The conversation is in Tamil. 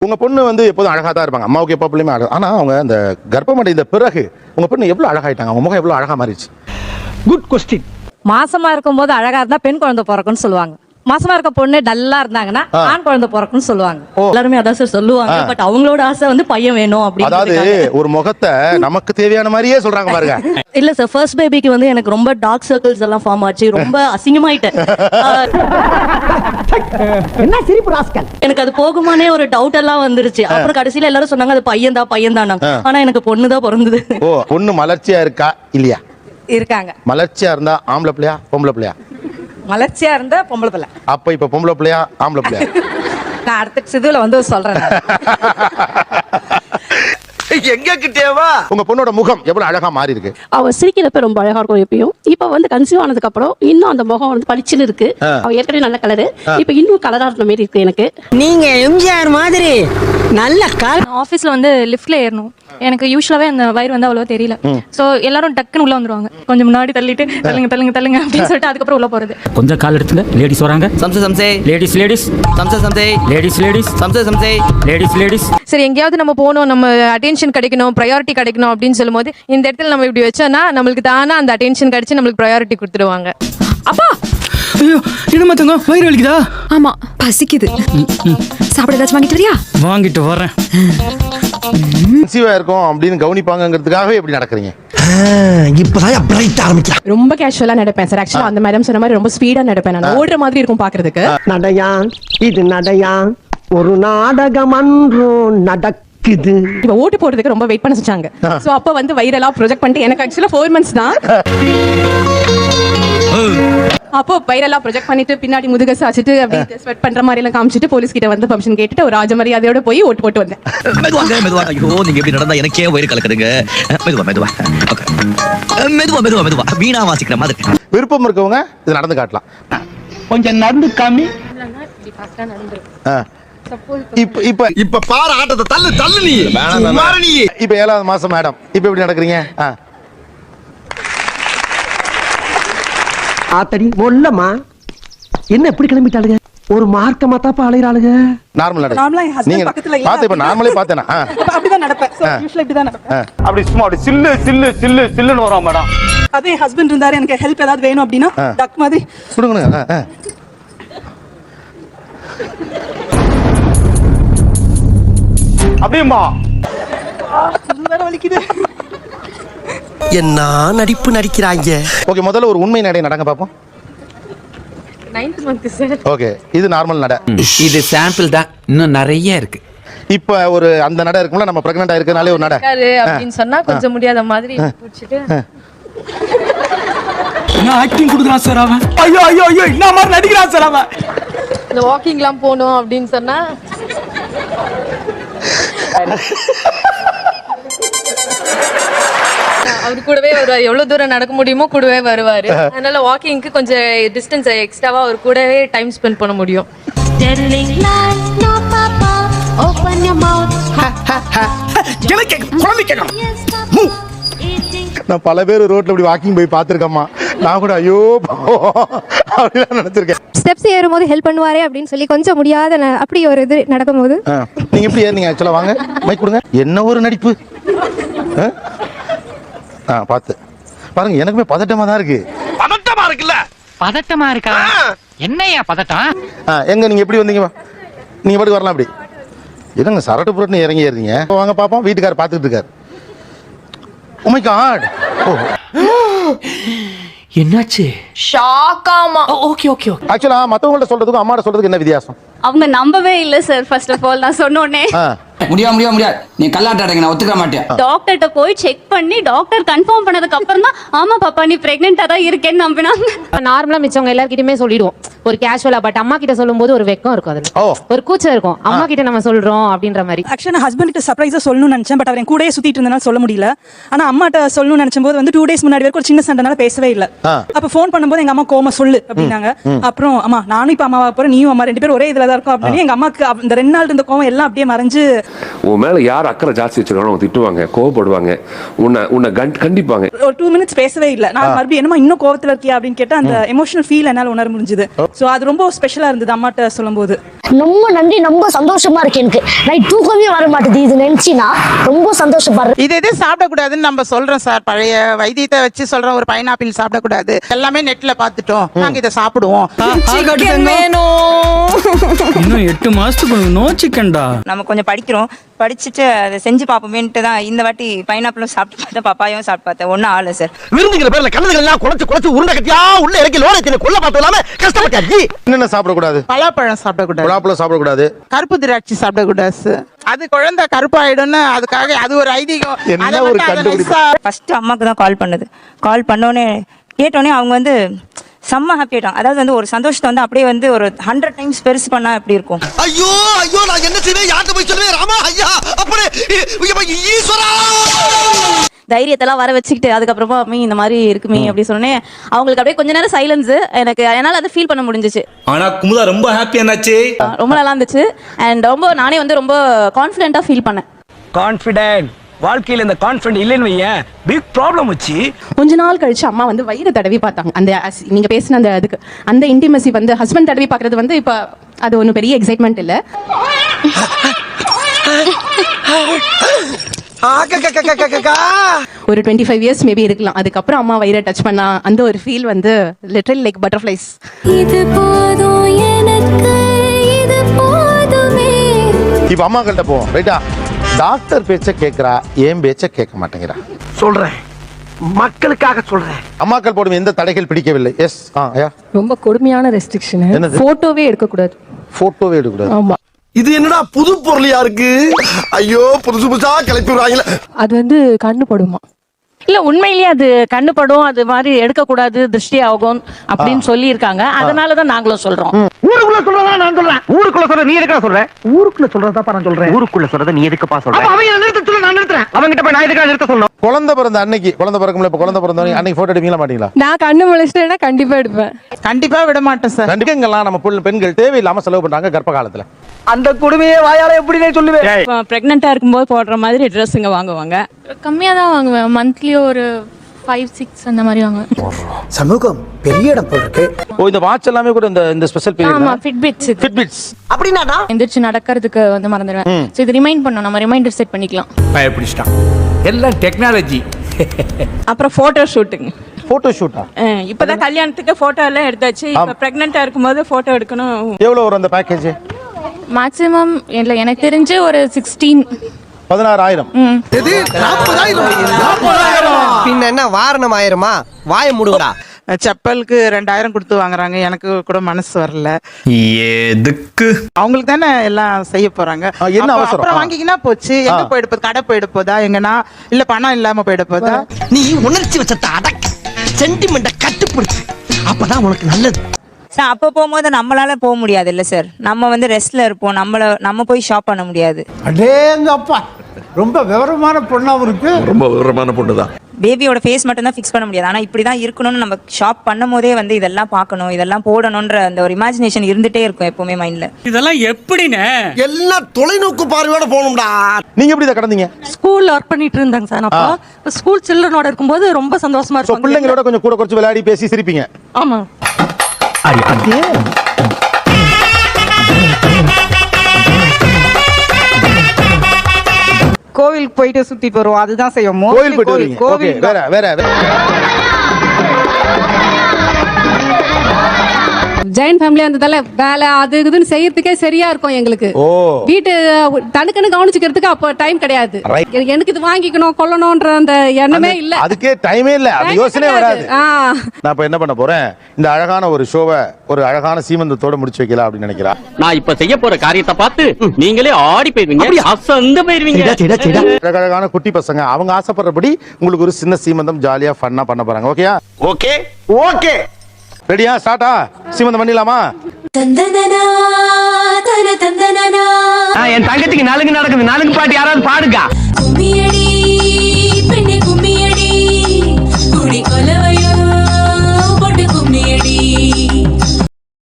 உங்க பொண்ணு வந்து எப்போதும் அழகா தான் இருப்பாங்க, அம்மாவுக்கு எப்போ பிள்ளைமே அழகா. ஆனா அவங்க அந்த கர்ப்பம் அடைந்த பிறகு உங்க பொண்ணு எவ்வளவு அழகாயிட்டாங்க, அவங்க முகம் எவ்வளவு அழகா மாறிடுச்சு? Good question. மாசமா இருக்கும்போது அழகா இருந்தா பெண் குழந்தை பிறக்கும்னு சொல்லுவாங்க. மாசமா இருக்க பொண்ணு டல்லா இருந்தாங்கன்னா ஆண் குழந்தை பிறக்கும்னு சொல்லுவாங்க. எல்லாருமே அதான் சார் சொல்லுவாங்க. பட் அவங்களோட ஆசை வந்து பையன் வேணும் அப்படின்னு. அதாவது ஒரு முகத்தை நமக்கு தேவையான மாதிரியே சொல்றாங்க பாருங்க. இல்ல சார், ஃபர்ஸ்ட் பேபிக்கு வந்து எனக்கு ரொம்ப டார்க் சர்க்கிள்ஸ் எல்லாம் ஃபார்ம் ஆச்சு, ரொம்ப அசிங்கமாயிட்டேன். என்ன சிரிப்பு ராஸ்கல். எனக்கு அது போகுமானே ஒரு டவுட் எல்லாம் வந்துருச்சு. அப்புறம் கடைசியில எல்லாரும் சொன்னாங்க அது பையன் தான். ஆனா எனக்கு பொண்ணு தான் பிறந்தது. ஓ, பொண்ணு மலர்ச்சியா இருக்கா இல்லையா? இருக்காங்க. மலர்ச்சியா இருந்தா ஆம்பளை பிள்ளையா பொம்பளை பிள்ளையா? மலர்ச்சியா இருந்தா பொம்பளை பிள்ளை. அப்ப இப்ப பொம்பளை பிள்ளையா ஆம்பளை பிள்ளையா? நான் அடுத்த சிதுல வந்து சொல்றேன். எங்க கிட்டேவா உங்க பொண்ணோட முகம் எவ்வளவு அழகா மாறி இருக்கு? அவ சிரிக்கிறப்ப ரொம்ப அழகா இருக்கும் எப்பயும். இப்ப வந்து கன்சீவ் ஆனதுக்கு அப்புறம் இன்னும் அந்த முகம் வந்து பளிச்சுன்னு இருக்கு. அவ ஏற்கனவே நல்ல கலரு, இப்ப இன்னும் கலரா இருந்த மாதிரி இருக்கு எனக்கு. நீங்க எம்ஜிஆர் மாதிரி நல்ல கால். ஆஃபீஸ்ல வந்து லிஃப்ட்ல ஏறணும். எனக்கு யூஸ்வலாவே அந்த வயிறு வந்து அவ்வளவா தெரியல. சோ எல்லாரும் டக்குன்னு உள்ள வந்துருவாங்க. கொஞ்சம் முன்னாடி தள்ளிட்டு தள்ளுங்க அப்படின்னு சொல்லிட்டு அதுக்கப்புறம் உள்ள போறது. கொஞ்சம் கால் எடுத்துங்க. லேடிஸ் வராங்க. சம்சே லேடிஸ் லேடிஸ். சரி, எங்கேயாவது நம்ம போகணும், நம்ம அட்டென்ஷன் கிடைக்கணும், ப்ரையாரிட்டி கிடைக்கணும் அப்படின்னு சொல்லும்போது இந்த இடத்துல நம்ம இப்படி வச்சோம்னா நம்மளுக்கு தானா அந்த அட்டென்ஷன் கிடைச்சு நம்மளுக்கு ப்ரையாரிட்டி கொடுத்துடுவாங்க. அப்பா, ஐயோ என்னமா தங்க, வயிறு வலிக்குதா? ஆமா, பசிக்குது. சாப்பிட ஏதாச்சும் வாங்கிட்டு வரியா? வாங்கிட்டு வரேன். கன்சீவா இருக்கும் அப்படின்னு கவனிப்பாங்கிறதுக்காகவே எப்படி நடக்கிறீங்க? இப்பதான் பிரைட் ஆரம்பிக்கலாம். ரொம்ப கேஷுவலா நடப்பேன் சார். ஆக்சுவலா அந்த மேடம் சொன்ன மாதிரி ரொம்ப ஸ்பீடா நடப்பேன். நான் ஓடுற மாதிரி இருக்கும் பாக்குறதுக்கு. நடையான் இது நடையான், ஒரு நாடகம் அன்றும் நடக்குது. இப்ப ஓட்டு போடுறதுக்கு ரொம்ப வெயிட் பண்ண வச்சாங்க. சோ அப்ப வந்து வைரலா ப்ரொஜெக்ட் பண்ணிட்டு எனக்கு ஆக்சுவலா 4 months தான். அப்போ வைரலா ப்ரொஜெக்ட் பண்ணிட்டு பின்னாடி முதுக சாச்சிட்டு அப்படியே ஸ்வெட் பண்ற மாதிரி எல்லாம் காமிச்சிட்டு போலீஸ் கிட்ட வந்து பர்மிஷன் கேட்டுட்டு ஒரு ராஜ மரியாதையோட போய் ஓட்டு போட்டு வந்தேன். மெதுவா. ஐயோ நீங்க எப்படி நடந்தா எனக்கே வயிறு கலக்குதுங்க. மெதுவா. வீணா வாசிக்கிற மாதிரி. விருப்பம் இருக்கவங்க இது நடந்து காட்டலாம். கொஞ்சம் நடந்து காமி. இப்ப பாரு ஆட்டத்தை தள்ளு நீ. இப்ப 7வது மாசம் மேடம், இப்ப எப்படி நடக்கிறீங்க? ஆத்தடி மொல்லமா என்ன எப்படி கிளம்பிட்டாளுங்க? ஒரு மார்க்கமா தாப்பா அலையறாளுங்க. நார்மல் நட. நார்மலா என் ஹஸ்பண்ட் நீங்க பக்கத்துல பாத்து இப்ப நார்மலே பார்த்தேனா? அப்படிதான் நடப்பேன். சோ யூசுவலா இப்படி தான் நடப்பேன். அப்படி சும்மா அப்படி சில்லுன்னு வரோம் மேடம். அதே என் ஹஸ்பண்ட் இருந்தாரு, எனக்கு ஹெல்ப் ஏதாவது வேணும் அப்படின்னா டக் மாதிரி கொடுங்க. அப்படியேம்மா வேற வலிக்குது. என்ன நடிப்பு நடிக்கிறாங்க. ஓகே, முதல்ல ஒரு உண்மை நடை நடங்க பாப்போம். 9th month sir. ஓகே, இது நார்மல் நட. இது சாம்பிள் தான், இன்னும் நிறைய இருக்கு. இப்ப ஒரு அந்த நட இருக்கும்ல, நம்ம பிரெக்னன்ட் ஆயிருக்கனாலே ஒரு நட அப்படின்னு சொன்னா கொஞ்சம் முடியாத மாதிரி புடிச்சிட்டு நான் ஆக்டிங் கொடுக்குறான் சார் அவன். ஐயோ என்ன மாதிரி நடிக்கிறான் சார் அவன். இந்த வாக்கிங்லாம் போகணும் அப்படின்னு சொன்னா அவரு கூடவே வருவாரு. எவ்வளவு தூரம் நடக்க முடியுமோ கூடவே வருவாரு. அதனால வாக்கிங்க்கு கொஞ்சம் டிஸ்டன்ஸ் எக்ஸ்ட்ராவா அவர் கூடவே டைம் ஸ்பெண்ட் பண்ண முடியும். நான் பல பேர் ரோட்ல இப்படி வாக்கிங் போய் பார்த்திருக்கேம்மா. நான் கூட ஐயோ அப்படிதான் நினைச்சிருக்கேன். ஸ்டெப்ஸ் ஏறும்போது ஹெல்ப் பண்ணுவாரே அப்படின்னு சொல்லி கொஞ்சம் முடியாத அப்படி ஒரு இது நடக்கும்போது நீங்க எப்படி ஏறினீங்க? ஆக்சுவலா வாங்க மைக் கொடுங்க. என்ன ஒரு நடிப்பு. பார்த்து பாருங்க, எனக்குமே பதட்டமா தான் இருக்கு. பதட்டமா இருக்கா? என்னையா பதட்டம்? எங்க நீங்க எப்படி வந்தீங்க? நீங்க பாட்டுக்கு வரலாம். அப்படி என்னங்க சரட்டு புரட்டுன்னு இறங்கி ஏறீங்க? வாங்க பாப்போம். வீட்டுக்காரர் பார்த்துட்டு இருக்காரு. Oh my God. என்னாச்சு? ஷாக்காமா. ஓகே. ஆக்சுவலா மத்தவங்கள்ட்ட சொல்றதுக்கும் அம்மாட்ட சொல்றதுக்கு என்ன வித்தியாசம்? அவங்க நம்பவே இல்ல சார். ஃபர்ஸ்ட் ஆஃப் ஆல் நான் சொன்னோனே முடியாது. நீ கல்லாட்டாடுங்க, நான் ஒத்துக்க மாட்டேன். டாக்டர்ட்ட போய் செக் பண்ணி டாக்டர் கன்ஃபார்ம் பண்ணதுக்கு அப்புறம் தான் ஆமா பாப்பா நீ பிரெக்னன்ட்டா தான் இருக்கேன்னு நம்பினாங்க. நார்மலா மிச்சவங்க எல்லார்கிட்டயுமே சொல்லிடுவோம் ஒரு கேஷுவலா. பட் அம்மா கிட்ட சொல்லும்போது ஒரு வெக்கம் இருக்கும், அதுல ஒரு கூச்சம் இருக்கும். அம்மா கிட்ட நம்ம சொல்றோம் அப்படின்ற மாதிரி. ஆக்சுவலா நான் ஹஸ்பண்ட் கிட்ட சர்ப்ரைஸா சொல்லணும்னு நினைச்சேன். பட் அவர் என் கூடயே சுத்திட்டு இருந்தனால சொல்ல முடியல. ஆனா அம்மாட்ட சொல்லணும்னு நினைச்ச போது வந்து 2 days முன்னாடி வரைக்கும் ஒரு சின்ன சண்டைனால பேசவே இல்ல. அப்ப ஃபோன் பண்ணும்போது எங்க அம்மா கோமா சொல்லு அப்படின்னாங்க. அப்புறம் அம்மா நானும் இப்ப அம்மாவா போறேன், நீயும் அம்மா 2 பேரும் ஒரே இதுல தான் இருக்கோம் அப்படின்னு எங்க அம்மாக்கு அந்த 2 நாள் இருந்த கோவம் எல்லாம் அப்படியே மறைஞ்சு உன் மேல யார் அக்கறை ஜாஸ்தி வச்சிருக்கானோ அவங்க திட்டுவாங்க, கோவப்படுவாங்க, உன்னை கண்டிப்பாங்க. ஒரு 2 minutes பேசவே இல்ல. நான் மறுபடியும் என்னமா இன்னும் கோவத்துல இருக்கியா அப்படின்னு கேட்டா அந்த எமோஷனல் ஃபீல் என்னால உணர முடிஞ்சது. சோ அது ரொம்ப ஸ்பெஷலா இருந்தது அம்மாட்ட சொல்லும்போது. ரொம்ப நன்றி, ரொம்ப சந்தோஷமா இருக்கு எனக்கு. நைட் தூக்கமே வர மாட்டேது இது நினைச்சினா. ரொம்ப சந்தோஷப்படுறேன். இது எது சாப்பிடக்கூடாதுன்னு நம்ம சொல்றோம் சார். பழைய வைத்தியத்தை வச்சு சொல்றோம், ஒரு பைனாப்பிள் சாப்பிடக்கூடாது, எல்லாமே நெட்ல பாத்துட்டோம், நாங்க இதை சாப்பிடுவோம். இன்னும் 8 மாசத்துக்கு நோ சிக்கன்டா. நம்ம கொஞ்சம் படிக்கிறோம், படிச்சுட்டு அதை செஞ்சு பார்ப்போமேன்ட்டு தான் இந்த வாட்டி பைனாப்பிளும் சாப்பிட்டு பார்த்தேன், பப்பாயும் சாப்பிட்டு பார்த்தேன். ஒன்றும் ஆகல சார். விருந்துங்கிற பேர்ல கண்ணதுகள் எல்லாம் குறைச்சு உருண்டை கட்டியா உள்ள இறக்கி லோனை கொல்ல பார்த்து இல்லாம கஷ்டப்பட்டாச்சு. என்னென்ன சாப்பிடக்கூடாது? பலாப்பழம் சாப்பிடக்கூடாது, பலாப்பழம் சாப்பிடக்கூடாது, கருப்பு திராட்சை சாப்பிடக்கூடாது. அது குழந்தை கருப்பாயிடும்னு அதுக்காக அது ஒரு ஐதீகம். என்ன ஒரு கண்டுபிடிப்பு. ஃபர்ஸ்ட் அம்மாக்கு தான் கால் பண்ணது. கால் பண்ணோடனே கேட்டோடனே அவங்க வந்து செம்ம ஹாப்பி ஆயிட்டாங்க. அதாவது வந்து ஒரு சந்தோஷத்தை வந்து அப்படியே வந்து ஒரு 100 times பெருசு பண்ணா எப்படி இருக்கும். ஐயோ ஐயோ நான் என்ன செய்வேன், யார்கிட்ட போய் சொல்லுவேன், ராமா ஐயா அப்படி ஈஸ்வரா. தைரியத்தெல்லாம் வர வச்சுக்கிட்டு அதுக்கப்புறமா மீ இந்த மாதிரி இருக்குமே அப்படி சொன்னேன். அவங்களுக்கு அப்படியே கொஞ்ச நேரம் சைலன்ஸ். எனக்கு என்னால் அதை ஃபீல் பண்ண முடிஞ்சிச்சு. ஆனா குமுதா ரொம்ப ஹாப்பி ஆனாச்சு, ரொம்ப நல்லா இருந்துச்சு. அண்ட் ரொம்ப நானே வந்து ரொம்ப கான்ஃபிடென்ட்டாக ஃபீல் பண்ணேன். கான்ஃபிடென்ட் வாழ்க்கையில இந்த கான்ஃபிடென்ட் இல்லைன்னு வையேன் பிக் ப்ராப்ளம் வச்சு. கொஞ்ச நாள் கழிச்சு அம்மா வந்து வயிறு தடவி பார்த்தாங்க. அந்த நீங்க பேசின அந்த அதுக்கு அந்த இன்டிமசி வந்து ஹஸ்பண்ட் தடவி பார்க்கறது வந்து இப்ப அது ஒன்றும் பெரிய எக்ஸைட்மெண்ட் இல்லை. ஒரு 25 years மேபி இருக்கலாம். அதுக்கப்புறம் அம்மா வயிறை டச் பண்ணா அந்த ஒரு ஃபீல் வந்து லிட்டரலி லைக் பட்டர்ஃப்ளைஸ். இது போதும் எனக்கு, இது போதுமே. இப்ப அம்மாக்கள்கிட்ட போவோம் ரைட்டா. டாக்டர் பேச்ச கேட்கிறா, ஏன் பேச்ச கேட்க மாட்டேங்கிறா. சொல்றேன், மக்களுக்காக சொல்றேன். அம்மாக்கள் போடும் எந்த தடைகள் பிடிக்கவில்லை. எஸ் ரொம்ப கொடுமையான ரெஸ்ட்ரிக்ஷன். போட்டோவே எடுக்கக்கூடாது. போட்டோவே எடுக்கக்கூடாது. ஆமா. இது என்னடா புது பொருளியா இருக்கு. ஐயோ புதுசு புதுசா கிளப்பி விடுறாங்களே. அது வந்து கண்ணு படுமா? இல்ல உண்மையிலேயே அது கண்ணு படும், அது மாதிரி எடுக்கக்கூடாது, திருஷ்டி ஆகும் அப்படின்னு சொல்லி இருக்காங்க. அதனாலதான் நாங்களும் சொல்றோம். ஊருக்குள்ள சொல்றதா நான் சொல்றேன். ஊருக்குள்ள சொல்ற நீ எதுக்கா சொல்ற? ஊருக்குள்ள சொல்றதாப்பா நான் சொல்றேன். ஊருக்குள்ள சொல்றத நீ எதுக்குப்பா சொல்ற? அவங்க நிறுத்த சொல்ல நான் நிறுத்துறேன். அவங்க கிட்ட போய் நான் எதுக்கா நிறுத்த சொல்லணும்? குழந்தை பிறந்த அன்னைக்கு, குழந்தை பிறக்கும்ல, இப்ப குழந்தை பிறந்த அன்னைக்கு போட்டோ எடுப்பீங்களா மாட்டீங்களா? நான் கண்ணு முழிச்சிட்டேன்னா கண்டிப்பா எடுப்பேன். கண்டிப்பா விட மாட்டேன் சார். கண்டிப்பா நம்ம பெண்கள் தேவையில்லாம செலவு பண்றாங்க கர்ப்ப காலத்துல. அந்த கொடுமையை வாயால எப்படி நான் சொல்லுவேன்? பிரெக்னெண்டா இருக்கும்போது போடுற மாதிரி ட்ரெஸ்ஸுங்க வாங்குவாங்க. கம்மியா தான் வாங்குவேன். மந்த்லி ஒரு 5-6 அந்த மாதிரி வாங்குவேன். சமூகம் பெரிய இடம் போல இருக்கு. ஓ இந்த வாட்ச் எல்லாமே கூட இந்த ஸ்பெஷல் பீரியட். ஆமா, ஃபிட்பிட்ஸ். அப்படினா எந்திரச்சு நடக்கிறதுக்கு வந்து மறந்துடுவேன். சோ இது ரிமைண்ட் பண்ணனும், நம்ம ரிமைண்டர் செட் பண்ணிக்கலாம். பயப்பிடிச்சிட்டான். எல்லாம் டெக்னாலஜி. அப்புறம் போட்டோ ஷூட்டிங். போட்டோ ஷூட்டா? இப்பதான் கல்யாணத்துக்கு போட்டோ எல்லாம் எடுத்தாச்சு. இப்ப பிரெக்னெண்டா இருக்கும்போது போட்டோ எடுக்கணும். எவ்வளவு வரும் அந்த பேக்கேஜ்? மேக்ஸிமம் எனக்கு தெரிஞ்சு ஒரு 16,000. எது 40,000? பின்ன என்ன வாரணம் ஆயிரமா? வாயை மூடுடா. செப்பலுக்கு 2,000 கொடுத்து வாங்குறாங்க. எனக்கு கூட மனசு வரல. எதுக்கு? அவங்களுக்கு தானே எல்லாம் செய்ய போறாங்க. என்ன அவசரம்? அப்புறம் வாங்கிக்கினா போச்சு. எங்க போயிடு போகுது? கடை போயிடு போதா? எங்கன்னா இல்ல பணம் இல்லாம போயிடு போதா? நீ உணர்ச்சி வச்சத அடக்கு, சென்டிமெண்ட கட்டுப்படுத்து. அப்பதான் உனக்கு நல்லது. சார் அப்போ போகும்போது நம்மளால போக முடியாது இல்ல சார். நம்ம வந்து ரெஸ்ட்ல இருப்போம். நம்ம போய் ஷாப் பண்ண முடியாது. அடேங்கப்பா, ரொம்ப விவரமான பொண்ணாவும் இருக்கு. ரொம்ப விவரமான பொண்ணு தான். பேபியோட ஃபேஸ் மட்டும் தான் ஃபிக்ஸ் பண்ண முடியாது. ஆனா இப்படிதான் இருக்கணும்னு நம்ம ஷாப் பண்ணும் போதே வந்து இதெல்லாம் பார்க்கணும், இதெல்லாம் போடணும்ன்ற அந்த ஒரு இமேஜினேஷன் இருந்துட்டே இருக்கும் எப்பவுமே மைண்ட்ல. இதெல்லாம் எப்படினே? எல்லாம் தொலைநோக்கு பார்வையோட போகணும்டா. நீங்க எப்படி இத கடந்தீங்க? ஸ்கூல்ல ஒர்க் பண்ணிட்டு இருந்தாங்க சார். அப்போ ஸ்கூல் சில்ட்ரனோட இருக்கும்போது ரொம்ப சந்தோஷமா இருக்கும். பிள்ளைங்களோட கொஞ்சம் கூட குறைச்சு விளையாடி பேசி சிரிப்பீங்க. ஆமா. கோவிலுக்கு போயிட்டு சுத்திட்டு வருவோம். அதுதான் செய்வோம். கோவில் போயிட்டு வரீங்க. ஓகே, வேற ஜாயின்ட் ஃபேமிலியா இருந்ததால வேலை அது இதுன்னு செய்யறதுக்கே சரியா இருக்கும் எங்களுக்கு. வீட்டு தனக்குன்னு கவனிச்சுக்கிறதுக்கு அப்போ டைம் கிடையாது. எனக்கு இது வாங்கிக்கணும் கொள்ளணும்ன்ற அந்த எண்ணமே இல்ல. அதுக்கே டைமே இல்ல, அது யோசனையே வராது. நான் இப்ப என்ன பண்ண போறேன், இந்த அழகான ஒரு ஷோவை ஒரு அழகான சீமந்தத்தோட முடிச்சு வைக்கலாம் அப்படின்னு நினைக்கிறேன். நான் இப்ப செய்ய போற காரியத்தை பார்த்து நீங்களே ஆடி போயிருவீங்க, அசந்து போயிருவீங்க. அழகான குட்டி பசங்க அவங்க ஆசைப்படுறபடி உங்களுக்கு ஒரு சின்ன சீமந்தம் ஜாலியா ஃபன்னா பண்ண போறாங்க. ஓகேயா? Okay okay. ரெடியா? ஸ்டார்ட்டா? சீமந்தம் பண்ணிடலாமா? என் தங்கத்துக்கு நாளுக்கு நடக்குது. நாளுக்கு பாட்டு யாராவது பாடுங்க.